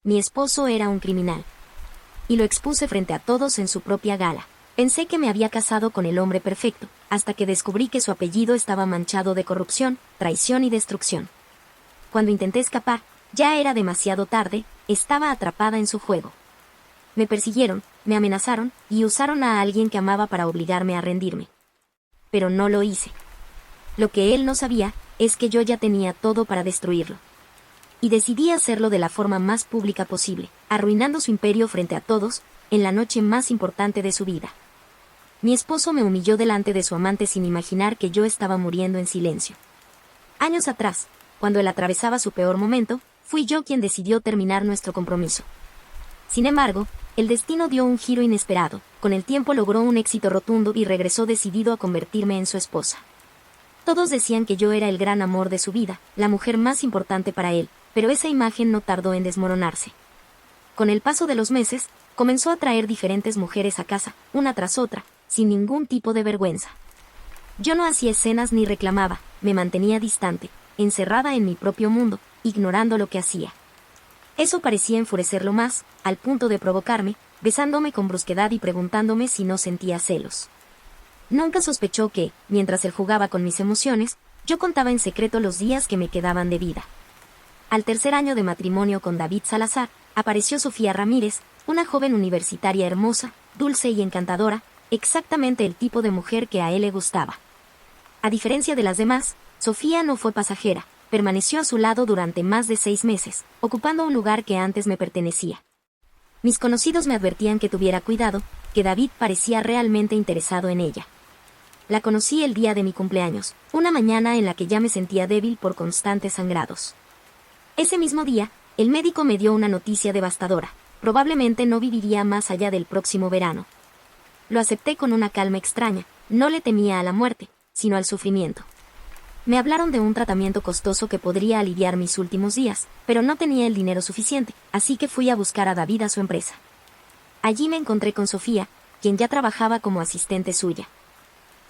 mi esposo era un criminal. Y lo expuse frente a todos en su propia gala. Pensé que me había casado con el hombre perfecto, hasta que descubrí que su apellido estaba manchado de corrupción, traición y destrucción. Cuando intenté escapar, ya era demasiado tarde, estaba atrapada en su juego. Me persiguieron, me amenazaron, y usaron a alguien que amaba para obligarme a rendirme. Pero no lo hice. Lo que él no sabía, es que yo ya tenía todo para destruirlo. Y decidí hacerlo de la forma más pública posible, arruinando su imperio frente a todos, en la noche más importante de su vida. Mi esposo me humilló delante de su amante sin imaginar que yo estaba muriendo en silencio. Años atrás, cuando él atravesaba su peor momento, fui yo quien decidió terminar nuestro compromiso. Sin embargo, el destino dio un giro inesperado. Con el tiempo logró un éxito rotundo y regresó decidido a convertirme en su esposa. Todos decían que yo era el gran amor de su vida, la mujer más importante para él, pero esa imagen no tardó en desmoronarse. Con el paso de los meses, comenzó a traer diferentes mujeres a casa, una tras otra, sin ningún tipo de vergüenza. Yo no hacía escenas ni reclamaba, me mantenía distante, encerrada en mi propio mundo, ignorando lo que hacía. Eso parecía enfurecerlo más, al punto de provocarme, besándome con brusquedad y preguntándome si no sentía celos. Nunca sospechó que, mientras él jugaba con mis emociones, yo contaba en secreto los días que me quedaban de vida. Al tercer año de matrimonio con David Salazar, apareció Sofía Ramírez, una joven universitaria hermosa, dulce y encantadora, exactamente el tipo de mujer que a él le gustaba. A diferencia de las demás, Sofía no fue pasajera, permaneció a su lado durante más de 6 meses, ocupando un lugar que antes me pertenecía. Mis conocidos me advertían que tuviera cuidado, que David parecía realmente interesado en ella. La conocí el día de mi cumpleaños, una mañana en la que ya me sentía débil por constantes sangrados. Ese mismo día, el médico me dio una noticia devastadora: probablemente no viviría más allá del próximo verano. Lo acepté con una calma extraña, no le temía a la muerte, sino al sufrimiento. Me hablaron de un tratamiento costoso que podría aliviar mis últimos días, pero no tenía el dinero suficiente, así que fui a buscar a David a su empresa. Allí me encontré con Sofía, quien ya trabajaba como asistente suya.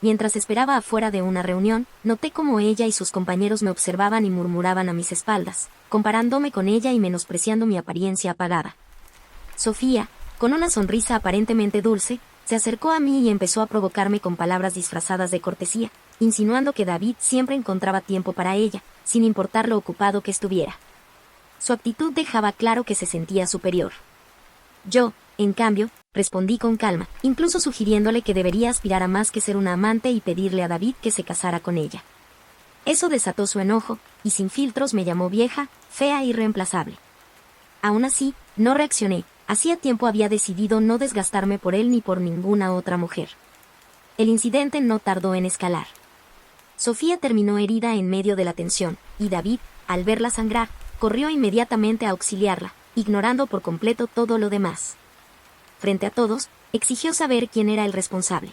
Mientras esperaba afuera de una reunión, noté cómo ella y sus compañeros me observaban y murmuraban a mis espaldas, comparándome con ella y menospreciando mi apariencia apagada. Sofía, con una sonrisa aparentemente dulce, se acercó a mí y empezó a provocarme con palabras disfrazadas de cortesía, insinuando que David siempre encontraba tiempo para ella, sin importar lo ocupado que estuviera. Su actitud dejaba claro que se sentía superior. Yo, en cambio, respondí con calma, incluso sugiriéndole que debería aspirar a más que ser una amante y pedirle a David que se casara con ella. Eso desató su enojo, y sin filtros me llamó vieja, fea e irreemplazable. Aún así, no reaccioné. Hacía tiempo había decidido no desgastarme por él ni por ninguna otra mujer. El incidente no tardó en escalar. Sofía terminó herida en medio de la tensión, y David, al verla sangrar, corrió inmediatamente a auxiliarla, ignorando por completo todo lo demás. Frente a todos, exigió saber quién era el responsable.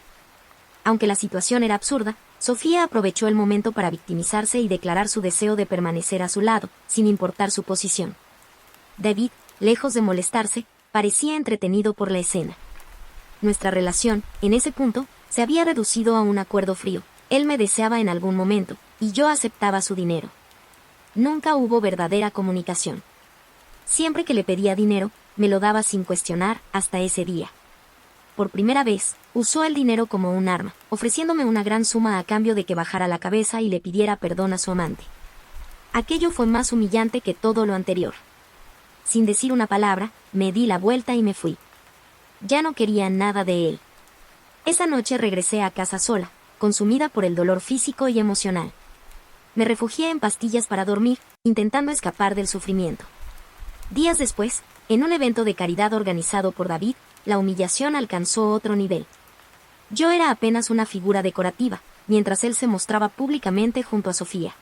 Aunque la situación era absurda, Sofía aprovechó el momento para victimizarse y declarar su deseo de permanecer a su lado, sin importar su posición. David, lejos de molestarse, parecía entretenido por la escena. Nuestra relación, en ese punto, se había reducido a un acuerdo frío. Él me deseaba en algún momento, y yo aceptaba su dinero. Nunca hubo verdadera comunicación. Siempre que le pedía dinero, me lo daba sin cuestionar, hasta ese día. Por primera vez, usó el dinero como un arma, ofreciéndome una gran suma a cambio de que bajara la cabeza y le pidiera perdón a su amante. Aquello fue más humillante que todo lo anterior. Sin decir una palabra, me di la vuelta y me fui. Ya no quería nada de él. Esa noche regresé a casa sola, consumida por el dolor físico y emocional. Me refugié en pastillas para dormir, intentando escapar del sufrimiento. Días después, en un evento de caridad organizado por David, la humillación alcanzó otro nivel. Yo era apenas una figura decorativa, mientras él se mostraba públicamente junto a Sofía.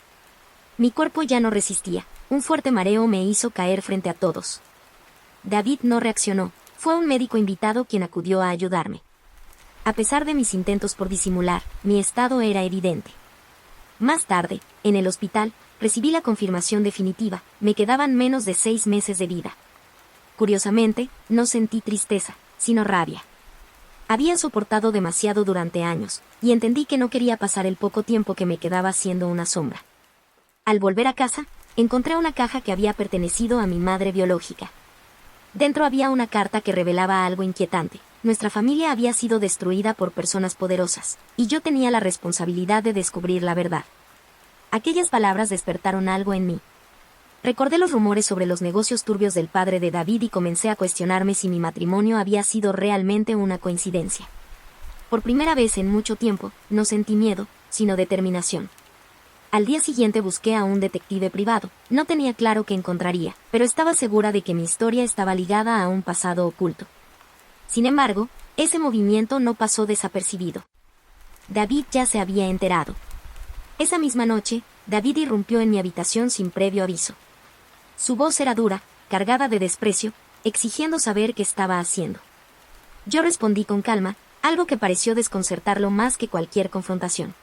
Mi cuerpo ya no resistía, un fuerte mareo me hizo caer frente a todos. David no reaccionó, fue un médico invitado quien acudió a ayudarme. A pesar de mis intentos por disimular, mi estado era evidente. Más tarde, en el hospital, recibí la confirmación definitiva, me quedaban menos de 6 meses de vida. Curiosamente, no sentí tristeza, sino rabia. Había soportado demasiado durante años, y entendí que no quería pasar el poco tiempo que me quedaba siendo una sombra. Al volver a casa, encontré una caja que había pertenecido a mi madre biológica. Dentro había una carta que revelaba algo inquietante. Nuestra familia había sido destruida por personas poderosas, y yo tenía la responsabilidad de descubrir la verdad. Aquellas palabras despertaron algo en mí. Recordé los rumores sobre los negocios turbios del padre de David y comencé a cuestionarme si mi matrimonio había sido realmente una coincidencia. Por primera vez en mucho tiempo, no sentí miedo, sino determinación. Al día siguiente busqué a un detective privado. No tenía claro qué encontraría, pero estaba segura de que mi historia estaba ligada a un pasado oculto. Sin embargo, ese movimiento no pasó desapercibido. David ya se había enterado. Esa misma noche, David irrumpió en mi habitación sin previo aviso. Su voz era dura, cargada de desprecio, exigiendo saber qué estaba haciendo. Yo respondí con calma, algo que pareció desconcertarlo más que cualquier confrontación.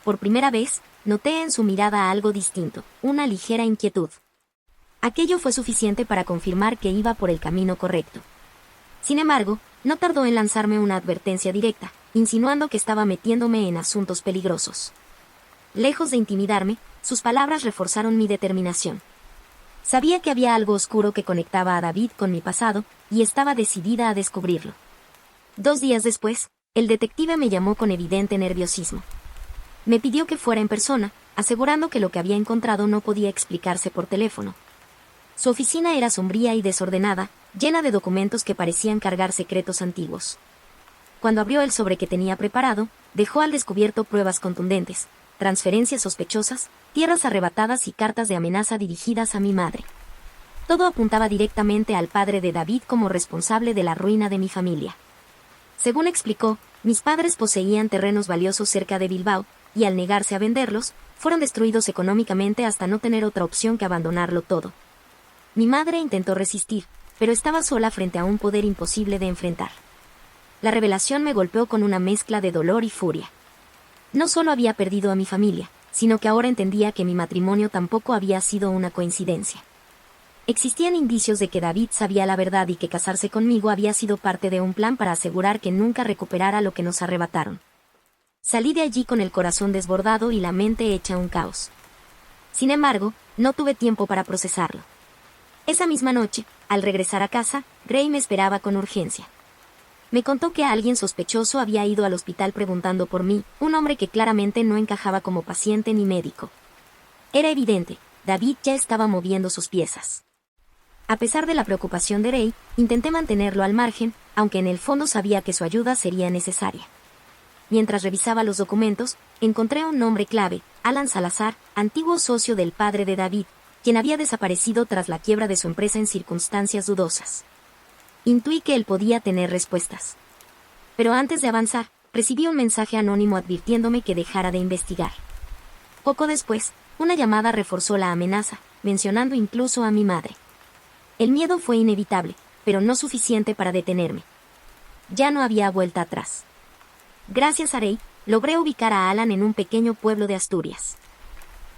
Por primera vez, noté en su mirada algo distinto, una ligera inquietud. Aquello fue suficiente para confirmar que iba por el camino correcto. Sin embargo, no tardó en lanzarme una advertencia directa, insinuando que estaba metiéndome en asuntos peligrosos. Lejos de intimidarme, sus palabras reforzaron mi determinación. Sabía que había algo oscuro que conectaba a David con mi pasado, y estaba decidida a descubrirlo. 2 días después, el detective me llamó con evidente nerviosismo. Me pidió que fuera en persona, asegurando que lo que había encontrado no podía explicarse por teléfono. Su oficina era sombría y desordenada, llena de documentos que parecían cargar secretos antiguos. Cuando abrió el sobre que tenía preparado, dejó al descubierto pruebas contundentes, transferencias sospechosas, tierras arrebatadas y cartas de amenaza dirigidas a mi madre. Todo apuntaba directamente al padre de David como responsable de la ruina de mi familia. Según explicó, mis padres poseían terrenos valiosos cerca de Bilbao, y al negarse a venderlos, fueron destruidos económicamente hasta no tener otra opción que abandonarlo todo. Mi madre intentó resistir, pero estaba sola frente a un poder imposible de enfrentar. La revelación me golpeó con una mezcla de dolor y furia. No solo había perdido a mi familia, sino que ahora entendía que mi matrimonio tampoco había sido una coincidencia. Existían indicios de que David sabía la verdad y que casarse conmigo había sido parte de un plan para asegurar que nunca recuperara lo que nos arrebataron. Salí de allí con el corazón desbordado y la mente hecha un caos. Sin embargo, no tuve tiempo para procesarlo. Esa misma noche, al regresar a casa, Gray me esperaba con urgencia. Me contó que alguien sospechoso había ido al hospital preguntando por mí, un hombre que claramente no encajaba como paciente ni médico. Era evidente, David ya estaba moviendo sus piezas. A pesar de la preocupación de Gray, intenté mantenerlo al margen, aunque en el fondo sabía que su ayuda sería necesaria. Mientras revisaba los documentos, encontré un nombre clave, Alan Salazar, antiguo socio del padre de David, quien había desaparecido tras la quiebra de su empresa en circunstancias dudosas. Intuí que él podía tener respuestas. Pero antes de avanzar, recibí un mensaje anónimo advirtiéndome que dejara de investigar. Poco después, una llamada reforzó la amenaza, mencionando incluso a mi madre. El miedo fue inevitable, pero no suficiente para detenerme. Ya no había vuelta atrás. Gracias a Rey, logré ubicar a Alan en un pequeño pueblo de Asturias.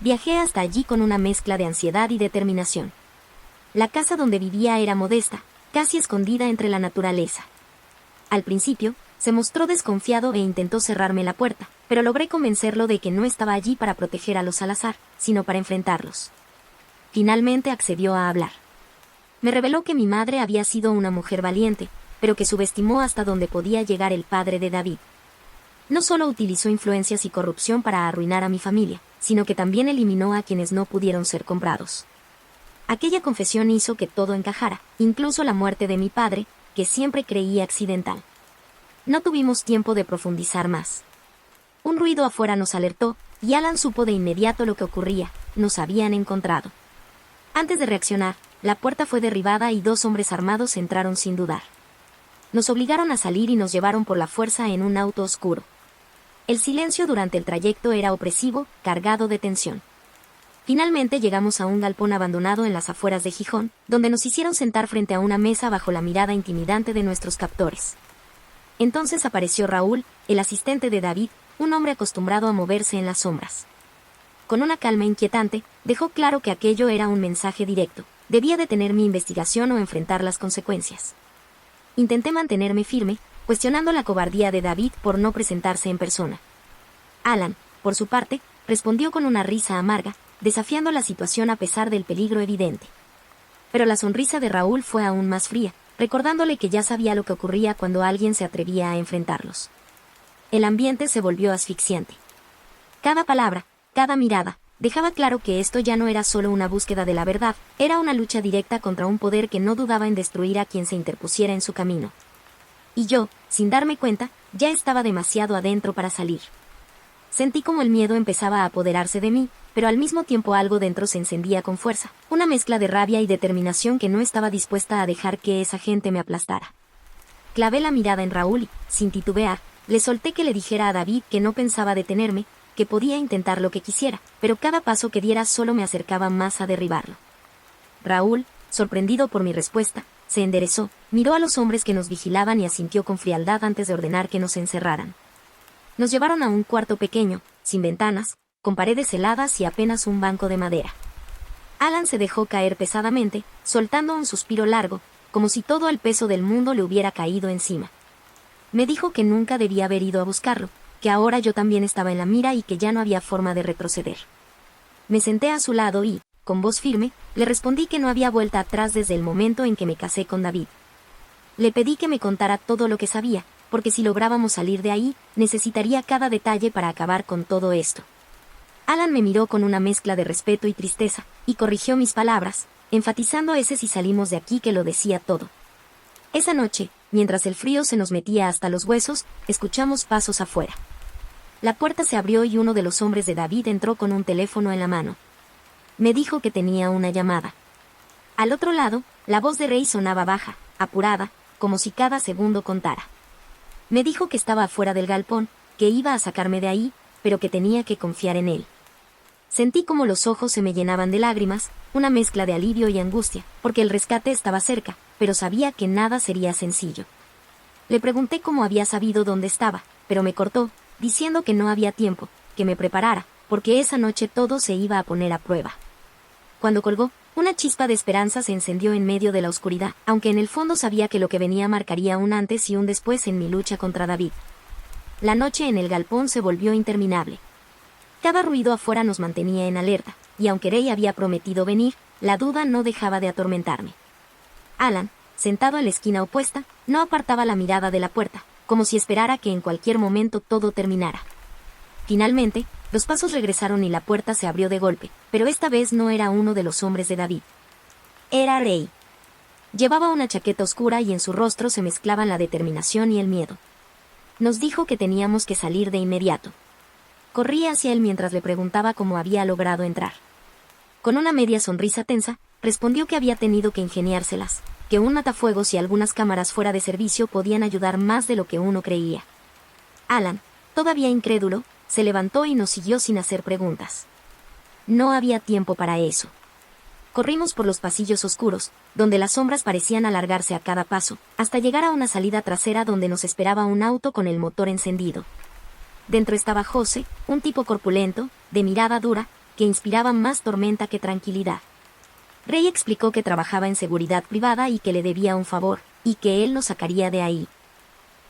Viajé hasta allí con una mezcla de ansiedad y determinación. La casa donde vivía era modesta, casi escondida entre la naturaleza. Al principio, se mostró desconfiado e intentó cerrarme la puerta, pero logré convencerlo de que no estaba allí para proteger a los Salazar, sino para enfrentarlos. Finalmente accedió a hablar. Me reveló que mi madre había sido una mujer valiente, pero que subestimó hasta dónde podía llegar el padre de David. No solo utilizó influencias y corrupción para arruinar a mi familia, sino que también eliminó a quienes no pudieron ser comprados. Aquella confesión hizo que todo encajara, incluso la muerte de mi padre, que siempre creí accidental. No tuvimos tiempo de profundizar más. Un ruido afuera nos alertó, y Alan supo de inmediato lo que ocurría, nos habían encontrado. Antes de reaccionar, la puerta fue derribada y 2 hombres armados entraron sin dudar. Nos obligaron a salir y nos llevaron por la fuerza en un auto oscuro. El silencio durante el trayecto era opresivo, cargado de tensión. Finalmente llegamos a un galpón abandonado en las afueras de Gijón, donde nos hicieron sentar frente a una mesa bajo la mirada intimidante de nuestros captores. Entonces apareció Raúl, el asistente de David, un hombre acostumbrado a moverse en las sombras. Con una calma inquietante, dejó claro que aquello era un mensaje directo. Debía detener mi investigación o enfrentar las consecuencias. Intenté mantenerme firme, cuestionando la cobardía de David por no presentarse en persona. Alan, por su parte, respondió con una risa amarga, desafiando la situación a pesar del peligro evidente. pero la sonrisa de Raúl fue aún más fría, recordándole que ya sabía lo que ocurría cuando alguien se atrevía a enfrentarlos. El ambiente se volvió asfixiante. Cada palabra, cada mirada, dejaba claro que esto ya no era solo una búsqueda de la verdad, era una lucha directa contra un poder que no dudaba en destruir a quien se interpusiera en su camino. Y yo, sin darme cuenta, ya estaba demasiado adentro para salir. Sentí como el miedo empezaba a apoderarse de mí, pero al mismo tiempo algo dentro se encendía con fuerza, una mezcla de rabia y determinación que no estaba dispuesta a dejar que esa gente me aplastara. Clavé la mirada en Raúl y, sin titubear, le solté que le dijera a David que no pensaba detenerme, que podía intentar lo que quisiera, pero cada paso que diera solo me acercaba más a derribarlo. Raúl, sorprendido por mi respuesta, se enderezó, miró a los hombres que nos vigilaban y asintió con frialdad antes de ordenar que nos encerraran. Nos llevaron a un cuarto pequeño, sin ventanas, con paredes heladas y apenas un banco de madera. Alan se dejó caer pesadamente, soltando un suspiro largo, como si todo el peso del mundo le hubiera caído encima. Me dijo que nunca debía haber ido a buscarlo, que ahora yo también estaba en la mira y que ya no había forma de retroceder. Me senté a su lado y, con voz firme, le respondí que no había vuelta atrás desde el momento en que me casé con David. Le pedí que me contara todo lo que sabía, porque si lográbamos salir de ahí, necesitaría cada detalle para acabar con todo esto. Alan me miró con una mezcla de respeto y tristeza, y corrigió mis palabras, enfatizando ese si salimos de aquí que lo decía todo. Esa noche, mientras el frío se nos metía hasta los huesos, escuchamos pasos afuera. La puerta se abrió y uno de los hombres de David entró con un teléfono en la mano. Me dijo que tenía una llamada. Al otro lado, la voz de Rey sonaba baja, apurada, como si cada segundo contara. Me dijo que estaba afuera del galpón, que iba a sacarme de ahí, pero que tenía que confiar en él. Sentí como los ojos se me llenaban de lágrimas, una mezcla de alivio y angustia, porque el rescate estaba cerca, pero sabía que nada sería sencillo. Le pregunté cómo había sabido dónde estaba, pero me cortó, diciendo que no había tiempo, que me preparara, porque esa noche todo se iba a poner a prueba. Cuando colgó, una chispa de esperanza se encendió en medio de la oscuridad, aunque en el fondo sabía que lo que venía marcaría un antes y un después en mi lucha contra David. La noche en el galpón se volvió interminable. Cada ruido afuera nos mantenía en alerta, y aunque Rey había prometido venir, la duda no dejaba de atormentarme. Alan, sentado en la esquina opuesta, no apartaba la mirada de la puerta, como si esperara que en cualquier momento todo terminara. Finalmente, los pasos regresaron y la puerta se abrió de golpe, pero esta vez no era uno de los hombres de David. Era Rey. Llevaba una chaqueta oscura y en su rostro se mezclaban la determinación y el miedo. Nos dijo que teníamos que salir de inmediato. Corrí hacia él mientras le preguntaba cómo había logrado entrar. Con una media sonrisa tensa, respondió que había tenido que ingeniárselas, que un matafuegos y algunas cámaras fuera de servicio podían ayudar más de lo que uno creía. Alan, todavía incrédulo, se levantó y nos siguió sin hacer preguntas. No había tiempo para eso. Corrimos por los pasillos oscuros, donde las sombras parecían alargarse a cada paso, hasta llegar a una salida trasera donde nos esperaba un auto con el motor encendido. Dentro estaba José, un tipo corpulento, de mirada dura, que inspiraba más tormenta que tranquilidad. Rey explicó que trabajaba en seguridad privada y que le debía un favor, y que él nos sacaría de ahí.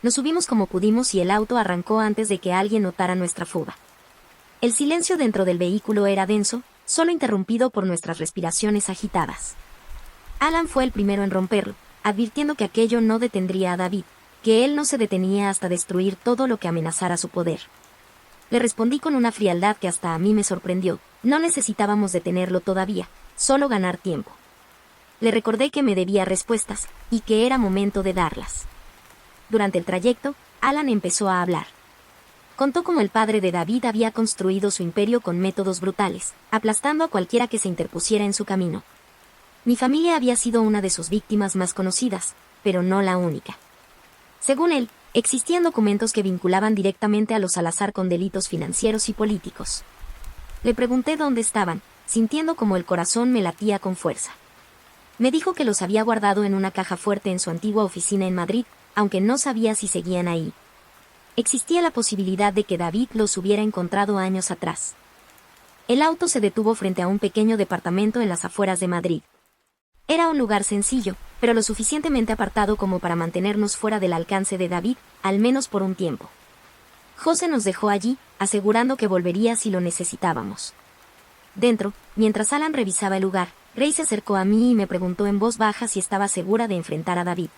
Nos subimos como pudimos y el auto arrancó antes de que alguien notara nuestra fuga. El silencio dentro del vehículo era denso, solo interrumpido por nuestras respiraciones agitadas. Alan fue el primero en romperlo, advirtiendo que aquello no detendría a David, que él no se detenía hasta destruir todo lo que amenazara su poder. Le respondí con una frialdad que hasta a mí me sorprendió. No necesitábamos detenerlo todavía, solo ganar tiempo. Le recordé que me debía respuestas, y que era momento de darlas. Durante el trayecto, Alan empezó a hablar. Contó cómo el padre de David había construido su imperio con métodos brutales, aplastando a cualquiera que se interpusiera en su camino. Mi familia había sido una de sus víctimas más conocidas, pero no la única. Según él, existían documentos que vinculaban directamente a los Salazar con delitos financieros y políticos. Le pregunté dónde estaban, sintiendo como el corazón me latía con fuerza. Me dijo que los había guardado en una caja fuerte en su antigua oficina en Madrid, aunque no sabía si seguían ahí. Existía la posibilidad de que David los hubiera encontrado años atrás. El auto se detuvo frente a un pequeño departamento en las afueras de Madrid. Era un lugar sencillo, pero lo suficientemente apartado como para mantenernos fuera del alcance de David, al menos por un tiempo. José nos dejó allí, asegurando que volvería si lo necesitábamos. Dentro, mientras Alan revisaba el lugar, Rey se acercó a mí y me preguntó en voz baja si estaba segura de enfrentar a David.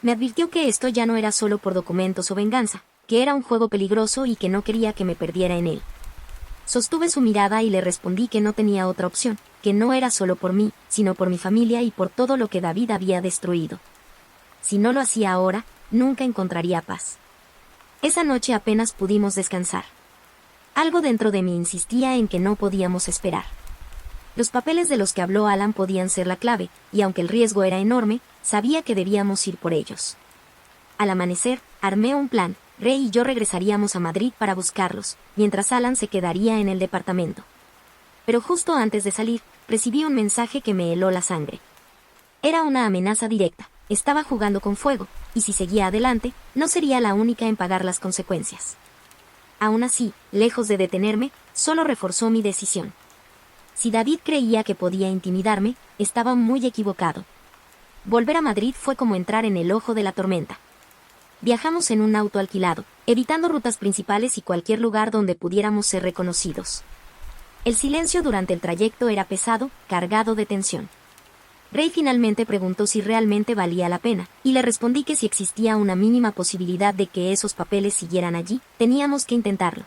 Me advirtió que esto ya no era solo por documentos o venganza, que era un juego peligroso y que no quería que me perdiera en él. Sostuve su mirada y le respondí que no tenía otra opción, que no era solo por mí, sino por mi familia y por todo lo que David había destruido. Si no lo hacía ahora, nunca encontraría paz. Esa noche apenas pudimos descansar. Algo dentro de mí insistía en que no podíamos esperar. Los papeles de los que habló Alan podían ser la clave, y aunque el riesgo era enorme, sabía que debíamos ir por ellos. Al amanecer, armé un plan. Rey y yo regresaríamos a Madrid para buscarlos, mientras Alan se quedaría en el departamento. Pero justo antes de salir, recibí un mensaje que me heló la sangre. Era una amenaza directa. Estaba jugando con fuego, y si seguía adelante, no sería la única en pagar las consecuencias. Aún así, lejos de detenerme, solo reforzó mi decisión. Si David creía que podía intimidarme, estaba muy equivocado. Volver a Madrid fue como entrar en el ojo de la tormenta. Viajamos en un auto alquilado, evitando rutas principales y cualquier lugar donde pudiéramos ser reconocidos. El silencio durante el trayecto era pesado, cargado de tensión. Rey finalmente preguntó si realmente valía la pena, y le respondí que si existía una mínima posibilidad de que esos papeles siguieran allí, teníamos que intentarlo.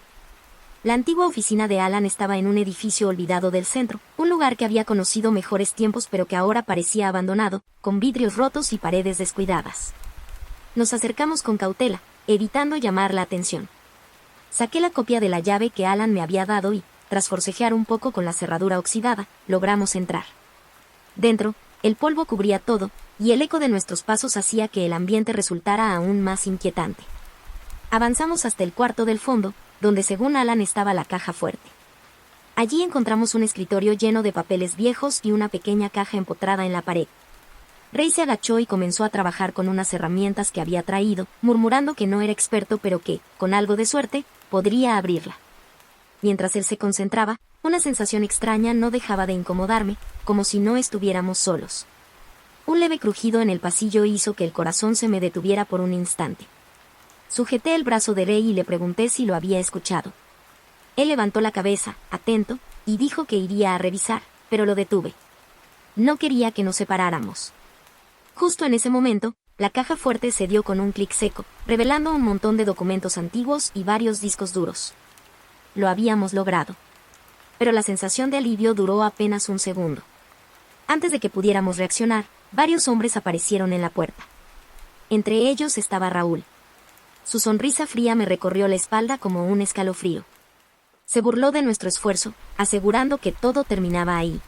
La antigua oficina de Alan estaba en un edificio olvidado del centro, un lugar que había conocido mejores tiempos pero que ahora parecía abandonado, con vidrios rotos y paredes descuidadas. Nos acercamos con cautela, evitando llamar la atención. Saqué la copia de la llave que Alan me había dado y, tras forcejear un poco con la cerradura oxidada, logramos entrar. Dentro, el polvo cubría todo, y el eco de nuestros pasos hacía que el ambiente resultara aún más inquietante. Avanzamos hasta el cuarto del fondo, donde según Alan estaba la caja fuerte. Allí encontramos un escritorio lleno de papeles viejos y una pequeña caja empotrada en la pared. Rey se agachó y comenzó a trabajar con unas herramientas que había traído, murmurando que no era experto pero que, con algo de suerte, podría abrirla. Mientras él se concentraba, una sensación extraña no dejaba de incomodarme, como si no estuviéramos solos. Un leve crujido en el pasillo hizo que el corazón se me detuviera por un instante. Sujeté el brazo de Rey y le pregunté si lo había escuchado. Él levantó la cabeza, atento, y dijo que iría a revisar, pero lo detuve. No quería que nos separáramos. Justo en ese momento, la caja fuerte se dio con un clic seco, revelando un montón de documentos antiguos y varios discos duros. Lo habíamos logrado. Pero la sensación de alivio duró apenas un segundo. Antes de que pudiéramos reaccionar, varios hombres aparecieron en la puerta. Entre ellos estaba Raúl. Su sonrisa fría me recorrió la espalda como un escalofrío. Se burló de nuestro esfuerzo, asegurando que todo terminaba ahí.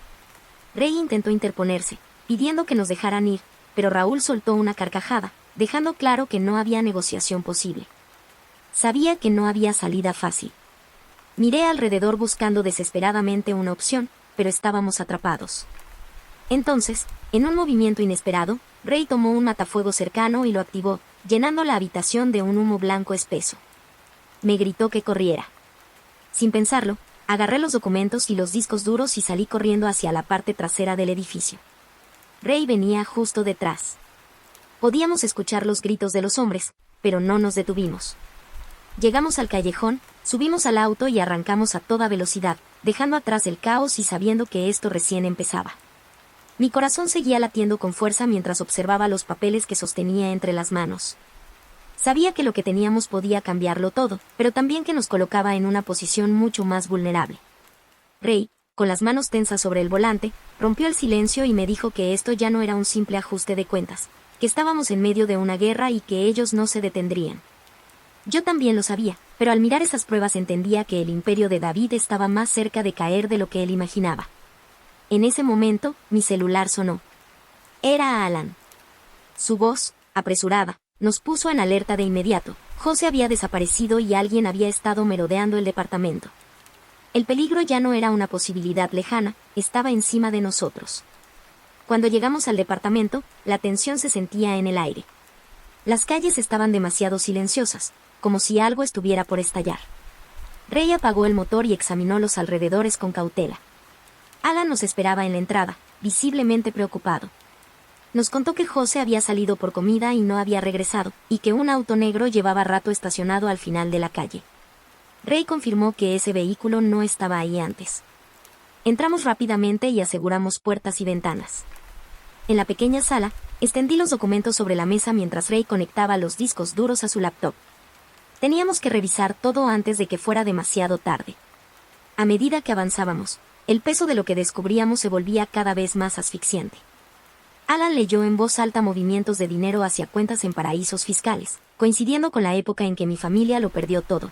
Rey intentó interponerse, pidiendo que nos dejaran ir, pero Raúl soltó una carcajada, dejando claro que no había negociación posible. Sabía que no había salida fácil. Miré alrededor buscando desesperadamente una opción, pero estábamos atrapados. Entonces, en un movimiento inesperado, Rey tomó un matafuego cercano y lo activó, llenando la habitación de un humo blanco espeso. Me gritó que corriera. Sin pensarlo, agarré los documentos y los discos duros y salí corriendo hacia la parte trasera del edificio. Rey venía justo detrás. Podíamos escuchar los gritos de los hombres, pero no nos detuvimos. Llegamos al callejón, subimos al auto y arrancamos a toda velocidad, dejando atrás el caos y sabiendo que esto recién empezaba. Mi corazón seguía latiendo con fuerza mientras observaba los papeles que sostenía entre las manos. Sabía que lo que teníamos podía cambiarlo todo, pero también que nos colocaba en una posición mucho más vulnerable. Rey, con las manos tensas sobre el volante, rompió el silencio y me dijo que esto ya no era un simple ajuste de cuentas, que estábamos en medio de una guerra y que ellos no se detendrían. Yo también lo sabía, pero al mirar esas pruebas entendía que el imperio de David estaba más cerca de caer de lo que él imaginaba. En ese momento, mi celular sonó. Era Alan. Su voz, apresurada, nos puso en alerta de inmediato. José había desaparecido y alguien había estado merodeando el departamento. El peligro ya no era una posibilidad lejana, estaba encima de nosotros. Cuando llegamos al departamento, la tensión se sentía en el aire. Las calles estaban demasiado silenciosas, como si algo estuviera por estallar. Rey apagó el motor y examinó los alrededores con cautela. Alan nos esperaba en la entrada, visiblemente preocupado. Nos contó que José había salido por comida y no había regresado, y que un auto negro llevaba rato estacionado al final de la calle. Rey confirmó que ese vehículo no estaba ahí antes. Entramos rápidamente y aseguramos puertas y ventanas. En la pequeña sala, extendí los documentos sobre la mesa mientras Ray conectaba los discos duros a su laptop. Teníamos que revisar todo antes de que fuera demasiado tarde. A medida que avanzábamos, el peso de lo que descubríamos se volvía cada vez más asfixiante. Alan leyó en voz alta movimientos de dinero hacia cuentas en paraísos fiscales, coincidiendo con la época en que mi familia lo perdió todo.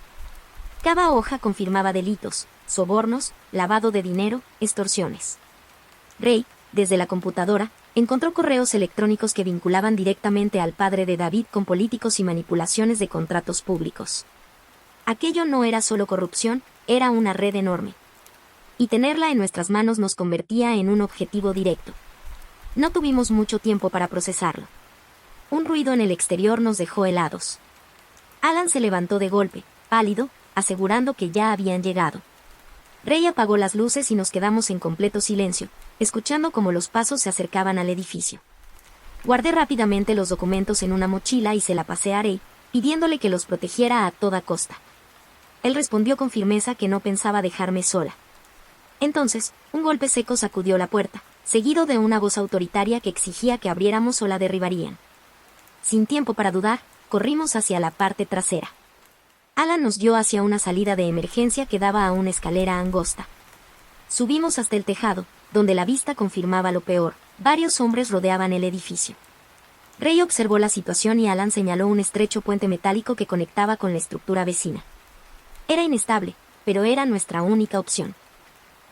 Cada hoja confirmaba delitos, sobornos, lavado de dinero, extorsiones. Ray, desde la computadora, encontró correos electrónicos que vinculaban directamente al padre de David con políticos y manipulaciones de contratos públicos. Aquello no era solo corrupción, era una red enorme. Y tenerla en nuestras manos nos convertía en un objetivo directo. No tuvimos mucho tiempo para procesarlo. Un ruido en el exterior nos dejó helados. Alan se levantó de golpe, pálido, asegurando que ya habían llegado. Ray apagó las luces y nos quedamos en completo silencio, escuchando cómo los pasos se acercaban al edificio. Guardé rápidamente los documentos en una mochila y se la pasé a Ray, pidiéndole que los protegiera a toda costa. Él respondió con firmeza que no pensaba dejarme sola. Entonces, un golpe seco sacudió la puerta, seguido de una voz autoritaria que exigía que abriéramos o la derribarían. Sin tiempo para dudar, corrimos hacia la parte trasera. Alan nos guió hacia una salida de emergencia que daba a una escalera angosta. Subimos hasta el tejado, donde la vista confirmaba lo peor. Varios hombres rodeaban el edificio. Ray observó la situación y Alan señaló un estrecho puente metálico que conectaba con la estructura vecina. Era inestable, pero era nuestra única opción.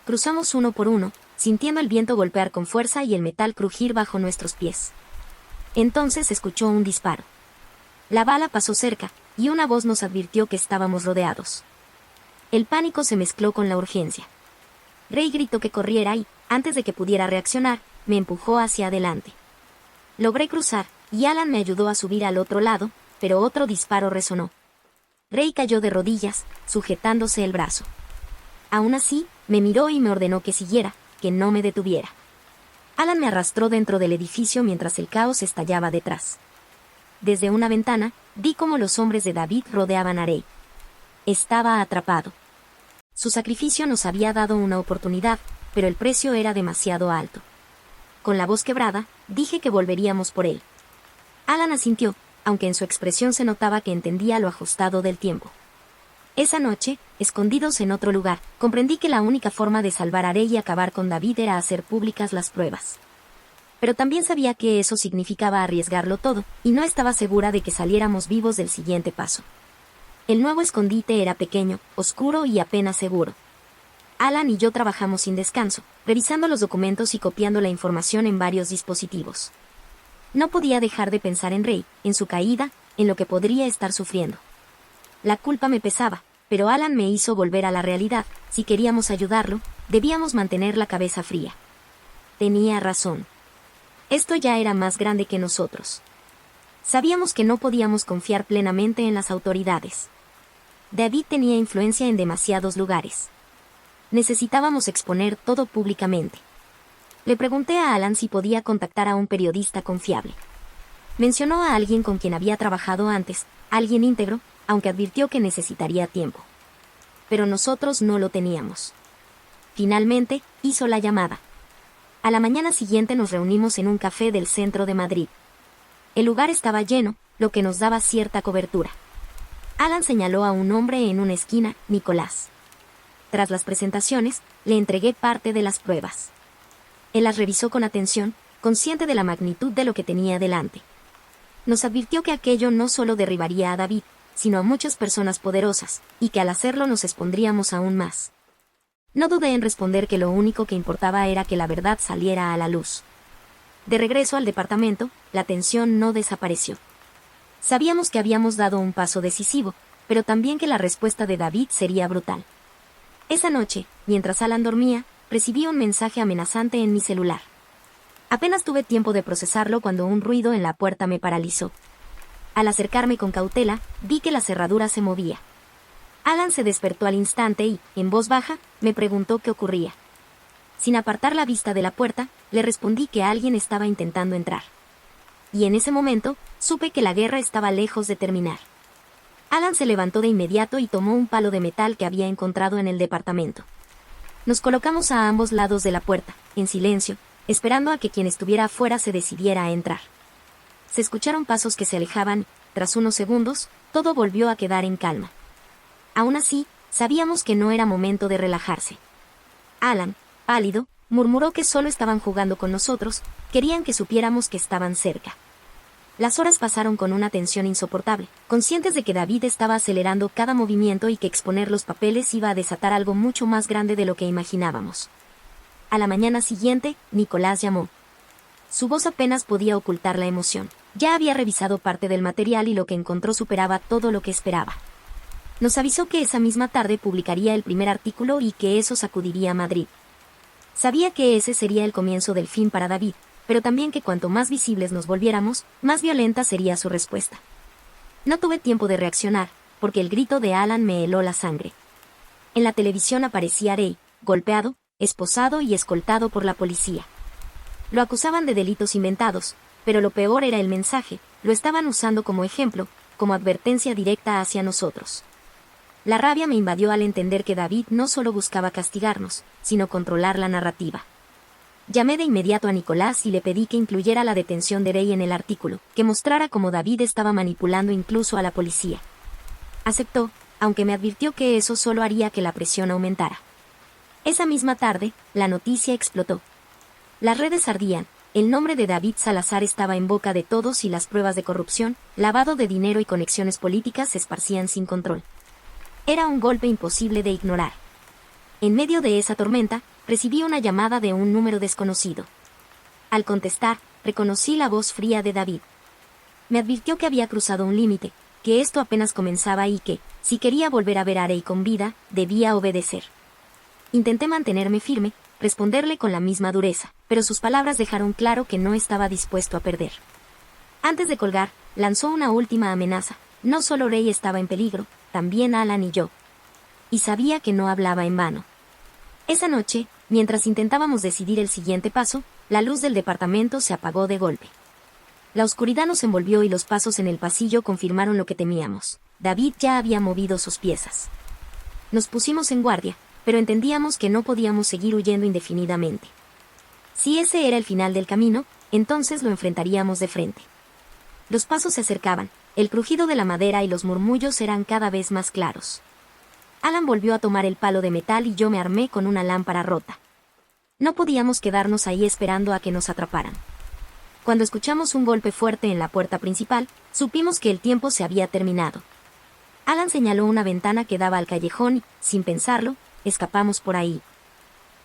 Cruzamos uno por uno, sintiendo el viento golpear con fuerza y el metal crujir bajo nuestros pies. Entonces escuchó un disparo. La bala pasó cerca, y una voz nos advirtió que estábamos rodeados. El pánico se mezcló con la urgencia. Ray gritó que corriera y, antes de que pudiera reaccionar, me empujó hacia adelante. Logré cruzar, y Alan me ayudó a subir al otro lado, pero otro disparo resonó. Ray cayó de rodillas, sujetándose el brazo. Aún así, me miró y me ordenó que siguiera, que no me detuviera. Alan me arrastró dentro del edificio mientras el caos estallaba detrás. Desde una ventana, vi cómo los hombres de David rodeaban a Ray. Estaba atrapado. Su sacrificio nos había dado una oportunidad, pero el precio era demasiado alto. Con la voz quebrada, dije que volveríamos por él. Alan asintió, aunque en su expresión se notaba que entendía lo ajustado del tiempo. Esa noche, escondidos en otro lugar, comprendí que la única forma de salvar a Ray y acabar con David era hacer públicas las pruebas. Pero también sabía que eso significaba arriesgarlo todo, y no estaba segura de que saliéramos vivos del siguiente paso. El nuevo escondite era pequeño, oscuro y apenas seguro. Alan y yo trabajamos sin descanso, revisando los documentos y copiando la información en varios dispositivos. No podía dejar de pensar en Ray, en su caída, en lo que podría estar sufriendo. La culpa me pesaba, pero Alan me hizo volver a la realidad. Si queríamos ayudarlo, debíamos mantener la cabeza fría. Tenía razón. Esto ya era más grande que nosotros. Sabíamos que no podíamos confiar plenamente en las autoridades. David tenía influencia en demasiados lugares. Necesitábamos exponer todo públicamente. Le pregunté a Alan si podía contactar a un periodista confiable. Mencionó a alguien con quien había trabajado antes, alguien íntegro, aunque advirtió que necesitaría tiempo. Pero nosotros no lo teníamos. Finalmente, hizo la llamada. A la mañana siguiente nos reunimos en un café del centro de Madrid. El lugar estaba lleno, lo que nos daba cierta cobertura. Alan señaló a un hombre en una esquina, Nicolás. Tras las presentaciones, le entregué parte de las pruebas. Él las revisó con atención, consciente de la magnitud de lo que tenía delante. Nos advirtió que aquello no solo derribaría a David, sino a muchas personas poderosas, y que al hacerlo nos expondríamos aún más. No dudé en responder que lo único que importaba era que la verdad saliera a la luz. De regreso al departamento, la tensión no desapareció. Sabíamos que habíamos dado un paso decisivo, pero también que la respuesta de David sería brutal. Esa noche, mientras Alan dormía, recibí un mensaje amenazante en mi celular. Apenas tuve tiempo de procesarlo cuando un ruido en la puerta me paralizó. Al acercarme con cautela, vi que la cerradura se movía. Alan se despertó al instante y, en voz baja, me preguntó qué ocurría. Sin apartar la vista de la puerta, le respondí que alguien estaba intentando entrar. Y en ese momento, supe que la guerra estaba lejos de terminar. Alan se levantó de inmediato y tomó un palo de metal que había encontrado en el departamento. Nos colocamos a ambos lados de la puerta, en silencio, esperando a que quien estuviera afuera se decidiera a entrar. Se escucharon pasos que se alejaban y, tras unos segundos, todo volvió a quedar en calma. Aún así, sabíamos que no era momento de relajarse. Alan, pálido, murmuró que solo estaban jugando con nosotros, querían que supiéramos que estaban cerca. Las horas pasaron con una tensión insoportable, conscientes de que David estaba acelerando cada movimiento y que exponer los papeles iba a desatar algo mucho más grande de lo que imaginábamos. A la mañana siguiente, Nicolás llamó. Su voz apenas podía ocultar la emoción. Ya había revisado parte del material y lo que encontró superaba todo lo que esperaba. Nos avisó que esa misma tarde publicaría el primer artículo y que eso sacudiría a Madrid. Sabía que ese sería el comienzo del fin para David, pero también que cuanto más visibles nos volviéramos, más violenta sería su respuesta. No tuve tiempo de reaccionar, porque el grito de Alan me heló la sangre. En la televisión aparecía Ray, golpeado, esposado y escoltado por la policía. Lo acusaban de delitos inventados, pero lo peor era el mensaje, lo estaban usando como ejemplo, como advertencia directa hacia nosotros. La rabia me invadió al entender que David no solo buscaba castigarnos, sino controlar la narrativa. Llamé de inmediato a Nicolás y le pedí que incluyera la detención de Ray en el artículo, que mostrara cómo David estaba manipulando incluso a la policía. Aceptó, aunque me advirtió que eso solo haría que la presión aumentara. Esa misma tarde, la noticia explotó. Las redes ardían, el nombre de David Salazar estaba en boca de todos y las pruebas de corrupción, lavado de dinero y conexiones políticas se esparcían sin control. Era un golpe imposible de ignorar. En medio de esa tormenta, recibí una llamada de un número desconocido. Al contestar, reconocí la voz fría de David. Me advirtió que había cruzado un límite, que esto apenas comenzaba y que, si quería volver a ver a Ray con vida, debía obedecer. Intenté mantenerme firme, responderle con la misma dureza, pero sus palabras dejaron claro que no estaba dispuesto a perder. Antes de colgar, lanzó una última amenaza. No solo Ray estaba en peligro, también Alan y yo. Y sabía que no hablaba en vano. Esa noche, mientras intentábamos decidir el siguiente paso, la luz del departamento se apagó de golpe. La oscuridad nos envolvió y los pasos en el pasillo confirmaron lo que temíamos. David ya había movido sus piezas. Nos pusimos en guardia, pero entendíamos que no podíamos seguir huyendo indefinidamente. Si ese era el final del camino, entonces lo enfrentaríamos de frente. Los pasos se acercaban, el crujido de la madera y los murmullos eran cada vez más claros. Alan volvió a tomar el palo de metal y yo me armé con una lámpara rota. No podíamos quedarnos ahí esperando a que nos atraparan. Cuando escuchamos un golpe fuerte en la puerta principal, supimos que el tiempo se había terminado. Alan señaló una ventana que daba al callejón y, sin pensarlo, escapamos por ahí.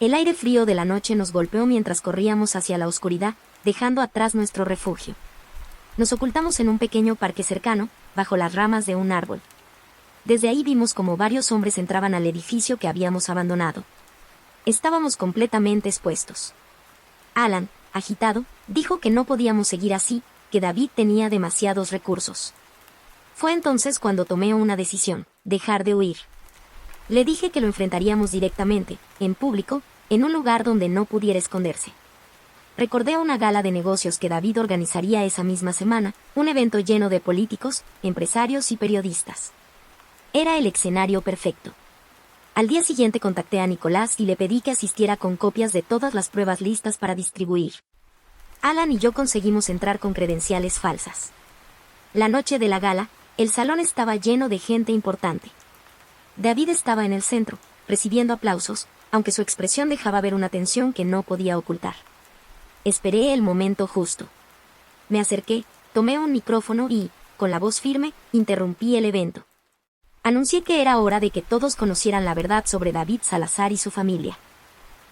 El aire frío de la noche nos golpeó mientras corríamos hacia la oscuridad, dejando atrás nuestro refugio. Nos ocultamos en un pequeño parque cercano, bajo las ramas de un árbol. Desde ahí vimos como varios hombres entraban al edificio que habíamos abandonado. Estábamos completamente expuestos. Alan, agitado, dijo que no podíamos seguir así, que David tenía demasiados recursos. Fue entonces cuando tomé una decisión: dejar de huir. Le dije que lo enfrentaríamos directamente, en público, en un lugar donde no pudiera esconderse. Recordé una gala de negocios que David organizaría esa misma semana, un evento lleno de políticos, empresarios y periodistas. Era el escenario perfecto. Al día siguiente contacté a Nicolás y le pedí que asistiera con copias de todas las pruebas listas para distribuir. Alan y yo conseguimos entrar con credenciales falsas. La noche de la gala, el salón estaba lleno de gente importante. David estaba en el centro, recibiendo aplausos, aunque su expresión dejaba ver una tensión que no podía ocultar. Esperé el momento justo. Me acerqué, tomé un micrófono y, con la voz firme, interrumpí el evento. Anuncié que era hora de que todos conocieran la verdad sobre David Salazar y su familia.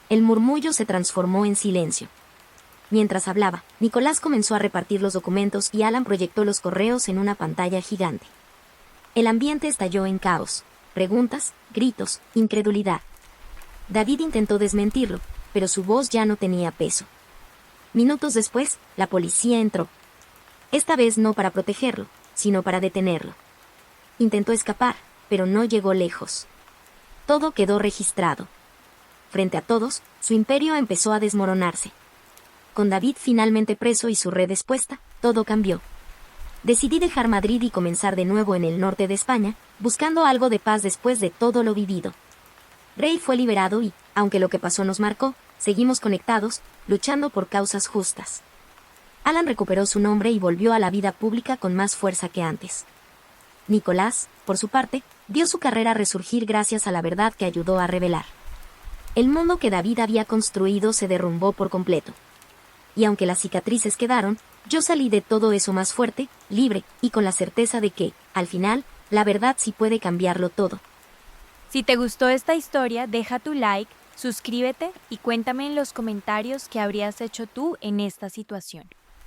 El murmullo se transformó en silencio. Mientras hablaba, Nicolás comenzó a repartir los documentos y Alan proyectó los correos en una pantalla gigante. El ambiente estalló en caos. Preguntas, gritos, incredulidad. David intentó desmentirlo, pero su voz ya no tenía peso. Minutos después, la policía entró. Esta vez no para protegerlo, sino para detenerlo. Intentó escapar, pero no llegó lejos. Todo quedó registrado. Frente a todos, su imperio empezó a desmoronarse. Con David finalmente preso y su red expuesta, todo cambió. Decidí dejar Madrid y comenzar de nuevo en el norte de España, buscando algo de paz después de todo lo vivido. Ray fue liberado y, Aunque lo que pasó nos marcó, seguimos conectados, luchando por causas justas. Alan recuperó su nombre y volvió a la vida pública con más fuerza que antes. Nicolás, por su parte, vio su carrera resurgir gracias a la verdad que ayudó a revelar. El mundo que David había construido se derrumbó por completo. Y aunque las cicatrices quedaron, yo salí de todo eso más fuerte, libre, y con la certeza de que, al final, la verdad sí puede cambiarlo todo. Si te gustó esta historia, deja tu like, suscríbete y cuéntame en los comentarios qué habrías hecho tú en esta situación.